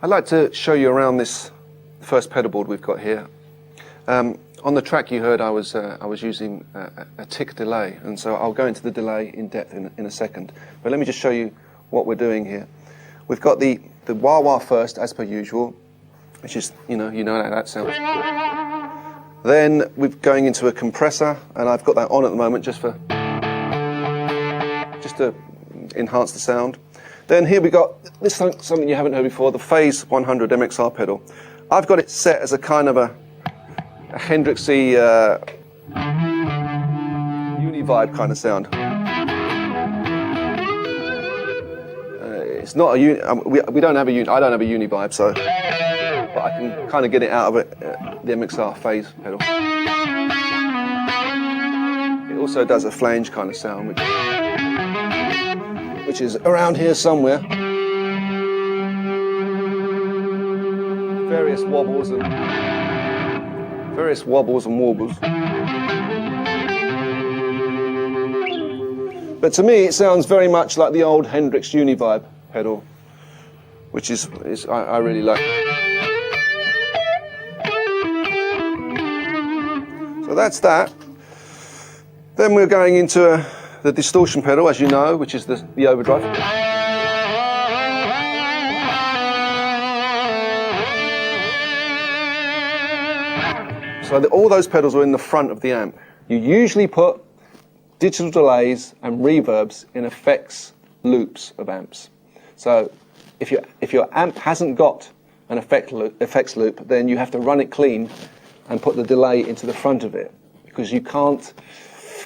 I'd like to show you around this first pedal board we've got here. On the track you heard I was using a tick delay, and so I'll go into the delay in depth in a second. But let me just show you what we're doing here. We've got the wah-wah first, as per usual, which is, you know how that sounds. Then we're going into a compressor, and I've got that on at the moment just to enhance the sound. Then here we got this something you haven't heard before, the Phase 100 MXR pedal. I've got it set as a kind of a Hendrixy uni-vibe kind of sound. It's not a we don't have a I don't have a uni-vibe, so but I can kind of get it out of it, the MXR Phase pedal. It also does a flange kind of sound, which is around here somewhere. Various wobbles and warbles. But to me, it sounds very much like the old Hendrix Uni-Vibe pedal, which is I really like. So that's that. Then we're going into the distortion pedal, as you know, which is the overdrive. So all those pedals are in the front of the amp. You usually put digital delays and reverbs in effects loops of amps. So if your amp hasn't got an effects loop, then you have to run it clean and put the delay into the front of it, because you can't.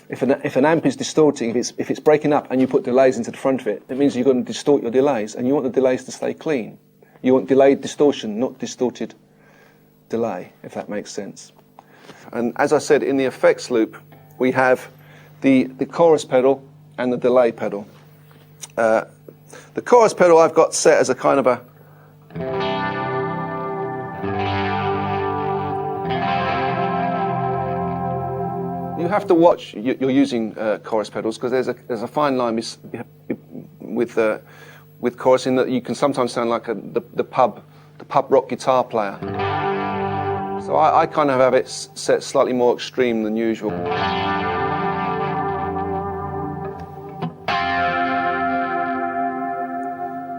If an amp is distorting, if it's breaking up and you put delays into the front of it, it means you're going to distort your delays, and you want the delays to stay clean. You want delayed distortion, not distorted delay, if that makes sense. And as I said, in the effects loop, we have the chorus pedal and the delay pedal. The chorus pedal I've got set as a kind of a... You have to watch you're using chorus pedals, because there's a fine line with chorus, in that you can sometimes sound like the pub rock guitar player. So I kind of have it set slightly more extreme than usual.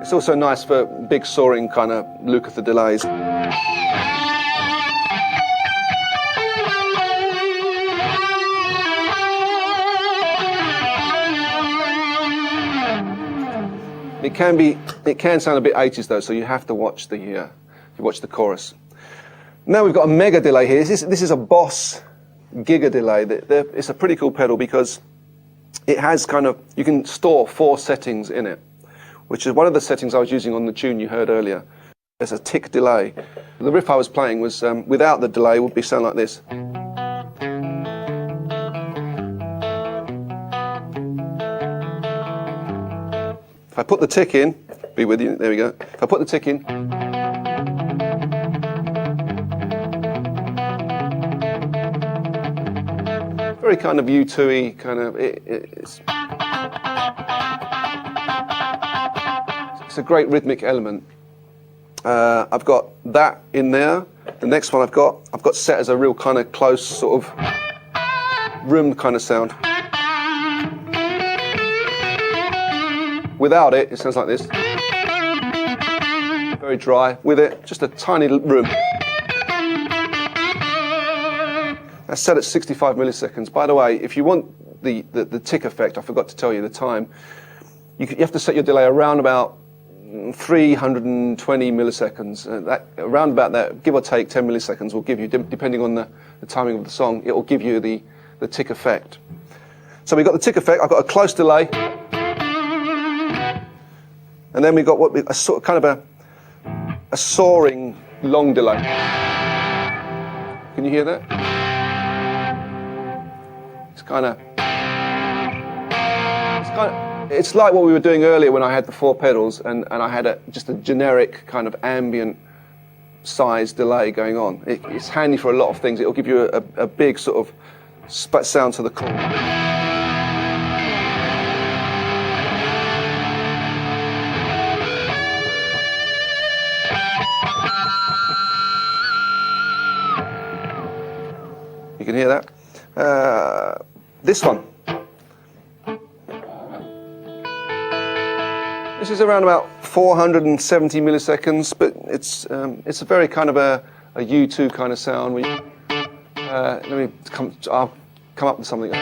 It's also nice for big soaring kind of Lukather delays. It can sound a bit 80s though, so you have to watch the chorus. Now we've got a mega delay here. This is a Boss Giga delay. It's a pretty cool pedal because it has you can store 4 settings in it, which is one of the settings I was using on the tune you heard earlier. There's a tick delay. The riff I was playing was, without the delay, would sound like this. If I put the tick in, be with you, there we go. If I put the tick in, very kind of U2-y, it's a great rhythmic element. I've got that in there. The next one I've got set as a real kind of close sort of room kind of sound. Without it, it sounds like this. Very dry. With it, just a tiny room. That's set at 65 milliseconds. By the way, if you want the tick effect, I forgot to tell you the time, you have to set your delay around about 320 milliseconds. Around about that, give or take 10 milliseconds will give you, depending on the timing of the song, it will give you the tick effect. So we've got the tick effect. I've got a close delay. And then we've got a sort of a soaring long delay. Can you hear that? It's like what we were doing earlier when I had the 4 pedals and I had just a generic kind of ambient size delay going on. It's handy for a lot of things. It'll give you a big sort of sound to the core. can hear that. This one. This is around about 470 milliseconds, but it's a very kind of a U2 kind of sound. I'll come up with something.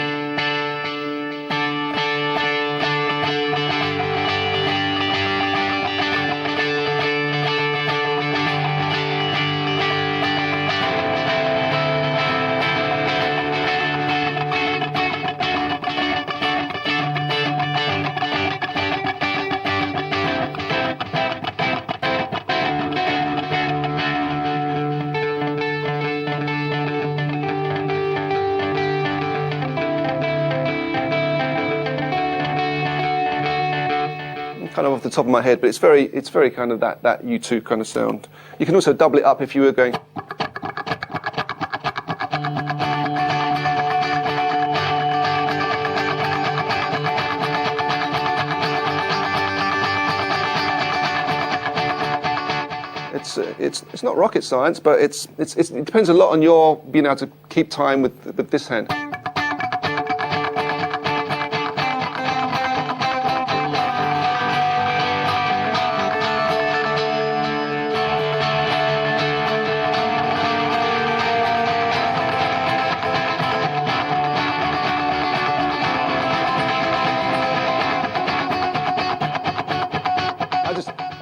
Kind of off the top of my head, but it's very kind of that U2 kind of sound. You can also double it up if you were going. It's not rocket science, but it depends a lot on your being able to keep time with this hand.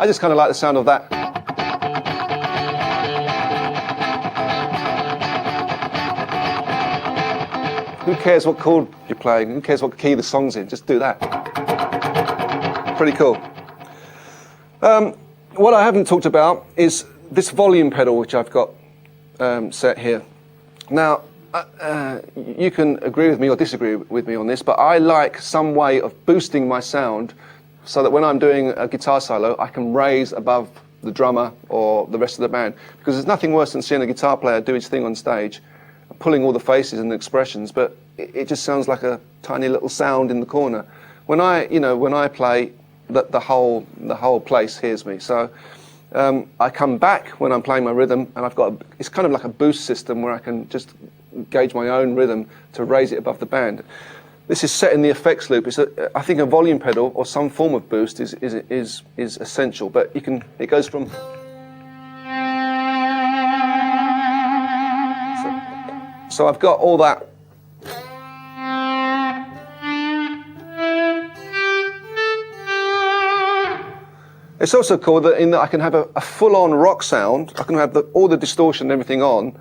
I just kind of like the sound of that. Who cares what chord you're playing? Who cares what key the song's in? Just do that. Pretty cool. What I haven't talked about is this volume pedal, which I've got set here. Now, you can agree with me or disagree with me on this, but I like some way of boosting my sound so that when I'm doing a guitar solo, I can raise above the drummer or the rest of the band. Because there's nothing worse than seeing a guitar player do his thing on stage, pulling all the faces and the expressions, but it just sounds like a tiny little sound in the corner. When I play, the whole place hears me. So I come back when I'm playing my rhythm, and it's kind of like a boost system where I can just gauge my own rhythm to raise it above the band. This is set in the effects loop. I think a volume pedal or some form of boost is essential, but it goes from. So I've got all that. It's also cool in that I can have a full-on rock sound. I can have all the distortion and everything on,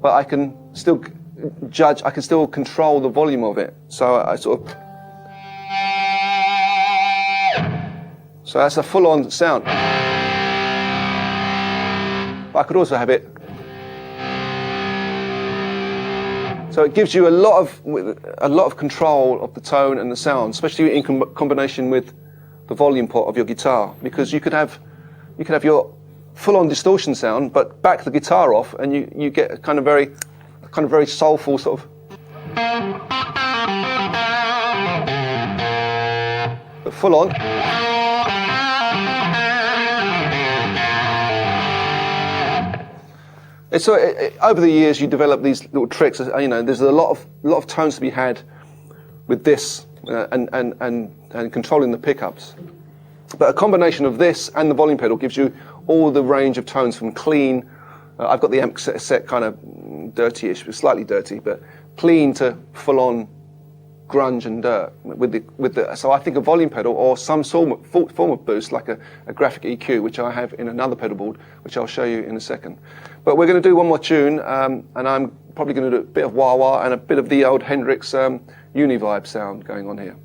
but I can still I can still control the volume of it. So so that's a full-on sound. But I could also have it. So it gives you a lot of control of the tone and the sound, especially in combination with the volume pot of your guitar, because you could have your full-on distortion sound, but back the guitar off, and you get a kind of very soulful sort of. But full on. Over the years, you develop these little tricks. There's a lot of tones to be had with this and controlling the pickups. But a combination of this and the volume pedal gives you all the range of tones from clean. I've got the amp set kind of dirty-ish, slightly dirty, but clean to full-on grunge and dirt. So I think a volume pedal or some form of boost, like a graphic EQ, which I have in another pedal board, which I'll show you in a second. But we're going to do one more tune, and I'm probably going to do a bit of wah-wah and a bit of the old Hendrix Univibe sound going on here.